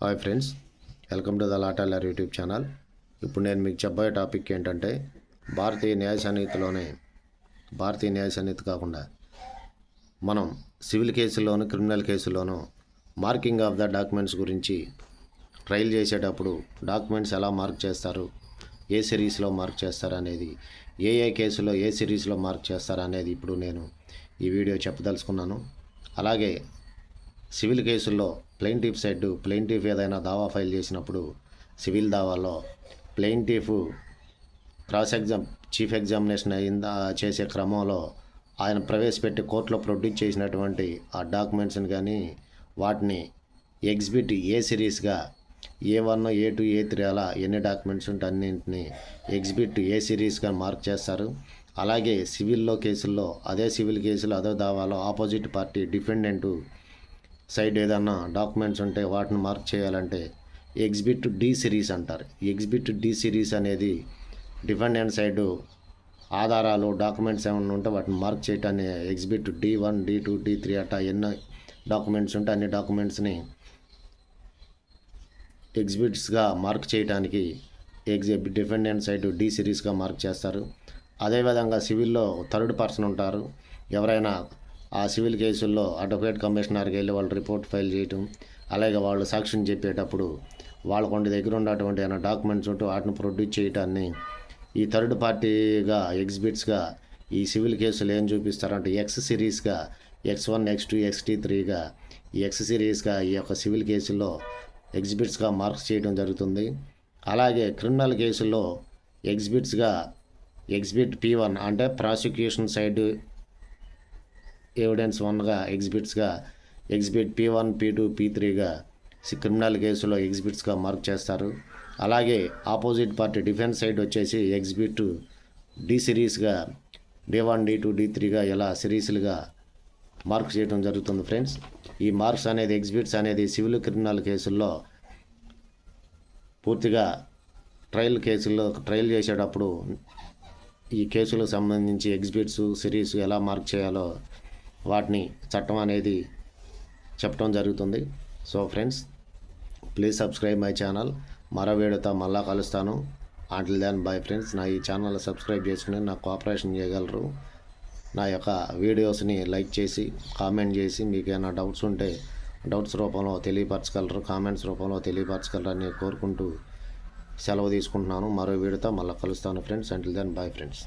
Hi friends, welcome to the లాటాలర్ YouTube channel. ఇప్పుడు నేను మీకు చెప్పబోయే టాపిక్ ఏంటంటే భారతీయ న్యాయ సన్నిధి కాకుండా మనం సివిల్ కేసుల్లోనూ క్రిమినల్ కేసుల్లోనూ మార్కింగ్ ఆఫ్ ద డాక్యుమెంట్స్ గురించి ట్రయల్ చేసేటప్పుడు డాక్యుమెంట్స్ ఎలా మార్క్ చేస్తారు, ఏ సిరీస్లో మార్క్ చేస్తారు అనేది, ఏ కేసులో ఏ సిరీస్లో మార్క్ చేస్తారు అనేది ఇప్పుడు నేను ఈ వీడియో చెప్పదలుచుకున్నాను. అలాగే సివిల్ కేసుల్లో ప్లెయింటిఫ్ ఏదైనా దావా ఫైల్ చేసినప్పుడు సివిల్ దావాలో ప్లెయింటిఫ్ చీఫ్ ఎగ్జామినేషన్ చేసే క్రమంలో ఆయన ప్రవేశపెట్టి కోర్టులో ప్రొడ్యూస్ చేసినటువంటి ఆ డాక్యుమెంట్స్ని కానీ వాటిని ఎగ్జిబిట్ ఏ సిరీస్గా A1, A2, A3 అలా ఎన్ని డాక్యుమెంట్స్ ఉంటే అన్నింటినీ ఎగ్జిబిట్ ఏ సిరీస్గా మార్క్ చేస్తారు. అలాగే కేసుల్లో అదే సివిల్ కేసులో అదే దావాలో ఆపోజిట్ పార్టీ డిఫెండెంట్ సైడ్ ఏదన్నా డాక్యుమెంట్స్ ఉంటే వాటిని మార్క్ చేయాలంటే ఎగ్జిబిట్ డి సిరీస్ అంటారు. ఎగ్జిబిట్ డి సిరీస్ అనేది డిఫెండెంట్ సైడు ఆధారాలు డాక్యుమెంట్స్ ఏమైనా ఉంటే వాటిని mark చేయటాన్ని exhibit D1, D2, D3 అట్లా ఎన్ని డాక్యుమెంట్స్ ఉంటే అన్ని డాక్యుమెంట్స్ని ఎగ్జిబిట్స్గా మార్క్ చేయడానికి డిఫెండెంట్ సైడ్ డి సిరీస్గా మార్క్ చేస్తారు. అదేవిధంగా సివిల్లో థర్డ్ పర్సన్ ఉంటారు. ఎవరైనా ఆ సివిల్ కేసుల్లో అడ్వకేట్ కమిషనర్కి వెళ్ళి వాళ్ళు రిపోర్ట్ ఫైల్ చేయటం, అలాగే వాళ్ళు సాక్ష్యం చెప్పేటప్పుడు వాళ్ళ దగ్గర ఉన్నటువంటి ఏమైనా డాక్యుమెంట్స్ ఉంటే వాటిని ప్రొడ్యూస్ చేయటాన్ని ఈ థర్డ్ పార్టీగా ఎగ్జిబిట్స్గా ఈ సివిల్ కేసులు ఏం చూపిస్తారంటే ఎక్స్ సిరీస్గా X1, X2, X3గా ఈ ఎక్స్ సిరీస్గా ఈ యొక్క సివిల్ కేసుల్లో ఎగ్జిబిట్స్గా మార్క్స్ చేయడం జరుగుతుంది. అలాగే క్రిమినల్ కేసుల్లో ఎగ్జిబిట్ P1 అంటే ప్రాసిక్యూషన్ సైడ్ ఎవిడెన్స్ 1గా ఎగ్జిబిట్ P1, P2, P3గా క్రిమినల్ కేసులో ఎగ్జిబిట్స్గా మార్క్ చేస్తారు. అలాగే ఆపోజిట్ పార్టీ డిఫెన్స్ సైడ్ వచ్చేసి ఎగ్జిబిట్ డి సిరీస్గా D1, D2, D3గా ఇలా సిరీస్లుగా మార్క్ చేయడం జరుగుతుంది. ఫ్రెండ్స్, ఈ మార్క్స్ అనేది ఎగ్జిబిట్స్ అనేది సివిల్ క్రిమినల్ కేసుల్లో పూర్తిగా ట్రయల్ చేసేటప్పుడు ఈ కేసులకు సంబంధించి ఎగ్జిబిట్స్ సిరీస్ ఎలా మార్క్ చేయాలో వాటిని చట్టం అనేది చెప్పడం జరుగుతుంది. So friends, please subscribe my channel. మరో వీడియోతో మళ్ళా కలుస్తాను. Until then bye friends. నా ఈ ఛానల్ సబ్స్క్రైబ్ చేసుకుని నాకు కోఆపరేషన్ చేయగలరు. నా యొక్క వీడియోస్ని లైక్ చేసి కామెంట్ చేసి మీకు ఏమైనా డౌట్స్ ఉంటే డౌట్స్ రూపంలో తెలియపరచగలరు, కామెంట్స్ రూపంలో తెలియపరచగలరని కోరుకుంటూ సెలవు తీసుకుంటున్నాను. మరో వీడియోతో మళ్ళీ కలుస్తాను friends. Until then bye friends.